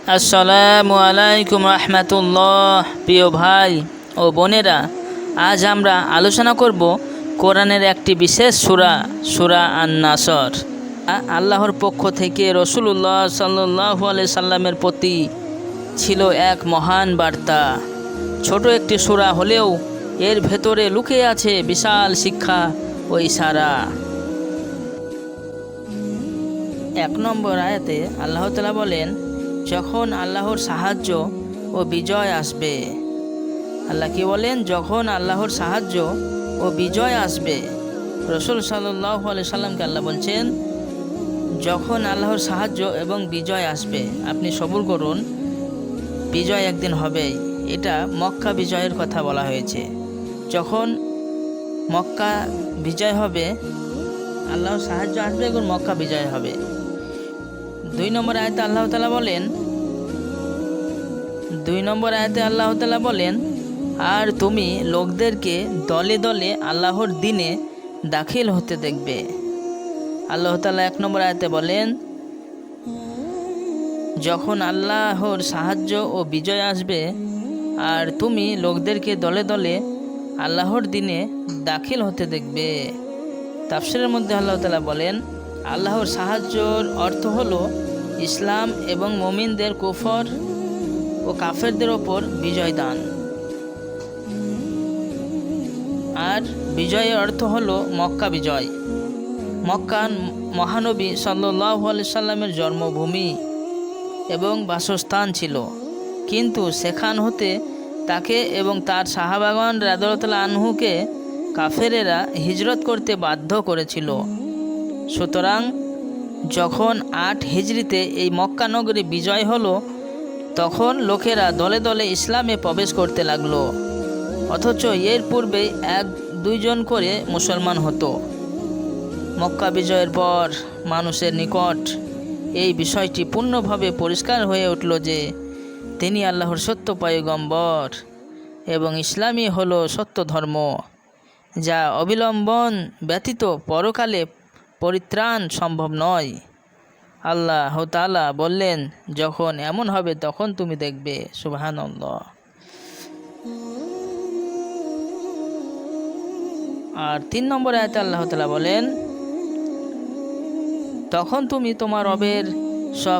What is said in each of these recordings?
আসসালামু আলাইকুম রহমতুল্লাহ। প্রিয় ভাই ও বোনেরা, আজ আমরা আলোচনা করব কোরআনের একটি বিশেষ সূরা, সূরা আন-নাসর। আল্লাহর পক্ষ থেকে রাসূলুল্লাহ সাল্লাল্লাহু আলাইহি সাল্লামের প্রতি ছিল এক মহান বার্তা। ছোট একটি সূরা হলেও এর ভেতরে লুকিয়ে আছে বিশাল শিক্ষা ও ইশারা। 1 নম্বর আয়াতে আল্লাহ তাআলা বলেন, যখন আল্লাহর সাহায্য ও বিজয় আসবে। আল্লাহ কি বলেন? যখন আল্লাহর সাহায্য ও বিজয় আসবে। রাসূল সাল্লাল্লাহু আলাইহি সাল্লামকে আল্লাহ বলছেন, যখন আল্লাহর সাহায্য এবং বিজয় আসবে আপনি সবুর করুন, বিজয় একদিন হবেই। এটা মক্কা বিজয়ের কথা বলা হয়েছে। যখন মক্কা বিজয় হবে, আল্লাহর সাহায্য আসবে এবং মক্কা বিজয় হবে। 2 নম্বর আয়াতে আল্লাহ তাআলা বলেন, আর তুমি লোকদেরকে দলে দলে আল্লাহর দিনে দাখিল হতে দেখবে। আল্লাহ তাআলা 1 নম্বর আয়াতে বলেন, যখন আল্লাহর সাহায্য ও বিজয় আসবে আর তুমি লোকদেরকে দলে দলে আল্লাহর দিনে দাখিল হতে দেখবে। তাফসীরের মধ্যে আল্লাহ তাআলা বলেন, আল্লাহর সাহায্যর অর্থ হলো ইসলাম এবং মুমিনদের কুফর ও কাফেরদের ওপর বিজয় দান। আর বিজয়ের অর্থ হলো মক্কা বিজয়। মক্কা মহানবী সাল্লাল্লাহু আলাইহি সাল্লামের জন্মভূমি এবং বাসস্থান ছিল, কিন্তু সেখান হতে তাকে এবং তার সাহাবাগণ রাদিয়াল্লাহু আনহুকে কাফেরেরা হিজরত করতে বাধ্য করেছিল। সুতরাং যখন 8 হিজরিতে এই মক্কা নগরী বিজয় হলো, তখন লোকেরা দলে দলে ইসলামে প্রবেশ করতে লাগলো, অথচ এর পূর্বে 1-2 জন করে মুসলমান হতো। মক্কা বিজয়ের পর মানুষের নিকট এই বিষয়টি পূর্ণভাবে পরিষ্কার হয়ে উঠল যে তিনি আল্লাহর সত্য পয়গম্বর এবং ইসলামই হলো সত্য ধর্ম, যা অবিলম্বন ব্যতীত পরকালে পরিত্রাণ সম্ভব নয়। আল্লাহ তাআলা বললেন, যখন এমন হবে তখন তুমি দেখবে। সুবহানাল্লাহ। আর 3 নম্বর আয়াতে আল্লাহ তাআলা বলেন, তখন তুমি তোমার রবের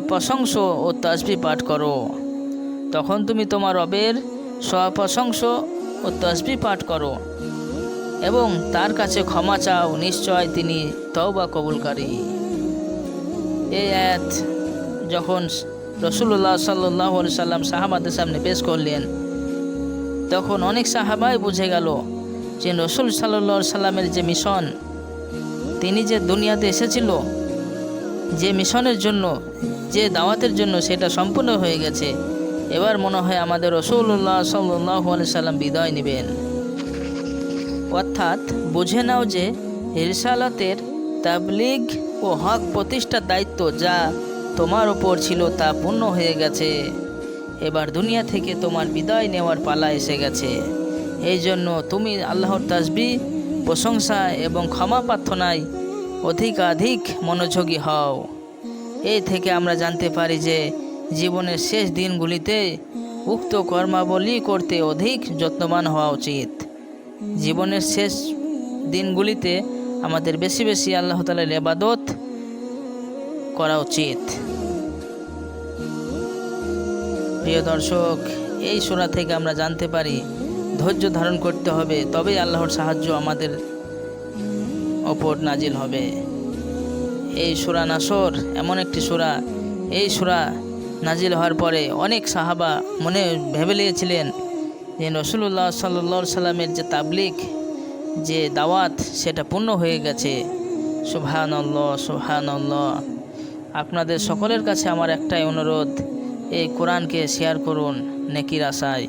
প্রশংসা ও তাসবিহ পাঠ করো। তখন তুমি তোমার রবের প্রশংসা ও তাসবিহ পাঠ করো এবং তার কাছে ক্ষমা চাও, নিশ্চয় তিনি তওবা কবুলকারী। এই আয়াত যখন রাসূলুল্লাহ সাল্লাল্লাহু আলাইহি সাল্লাম সাহাবাদের সামনে পেশ করলেন, তখন অনেক সাহাবাই বুঝে গেল যে রাসূল সাল্লাল্লাহু আলাইহি সাল্লামের যে মিশন, তিনি যে দুনিয়াতে এসেছিল যে মিশনের জন্য, যে দাওয়াতের জন্য, সেটা সম্পূর্ণ হয়ে গেছে। এবার মনে হয় আমাদের রাসূলুল্লাহ সাল্লাল্লাহু আলাইহি সাল্লাম বিদায় নেবেন। অর্থাৎ বুঝে নাও যে রিসালাতের তাবলীগ ও হক প্রতিষ্ঠার দায়িত্ব যা তোমার ওপর ছিল তা পূর্ণ হয়ে গেছে। এবার দুনিয়া থেকে তোমার বিদায় নেওয়ার পালা এসে গেছে। এই জন্য তুমি আল্লাহর তাসবিহ, প্রশংসা এবং ক্ষমা প্রার্থনায় অধিকাধিক মনোযোগী হও। এই থেকে আমরা জানতে পারি যে জীবনের শেষ দিনগুলিতে উক্ত কর্মাবলী করতে অধিক যত্নবান হওয়া উচিত। জীবনের শেষ দিনগুলিতে আমাদের বেশি বেশি আল্লাহ তাআলার ইবাদত করা উচিত। প্রিয় দর্শক, এই সূরা থেকে আমরা জানতে পারি ধৈর্য ধারণ করতে হবে, তবেই আল্লাহর সাহায্য আমাদের ওপর নাজিল হবে। এই সূরা নাসর এমন একটি সূরা, এই সূরা নাজিল হওয়ার পরে অনেক সাহাবা মনে ভেবে নিয়েছিলেন যে রাসূলুল্লাহ সাল্লাল্লাহু আলাইহি সাল্লামের যে তাবলীগ, যে দাওয়াত, সেটা পূর্ণ হয়ে গেছে। সুবহানাল্লাহ, সুবহানাল্লাহ। আপনাদের সকলের কাছে আমার একটাই অনুরোধ, এই কোরআনকে শেয়ার করুন নেকির আশায়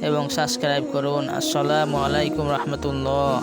এবং সাবস্ক্রাইব করুন। আসসালামু আলাইকুম রহমতুল্লাহ।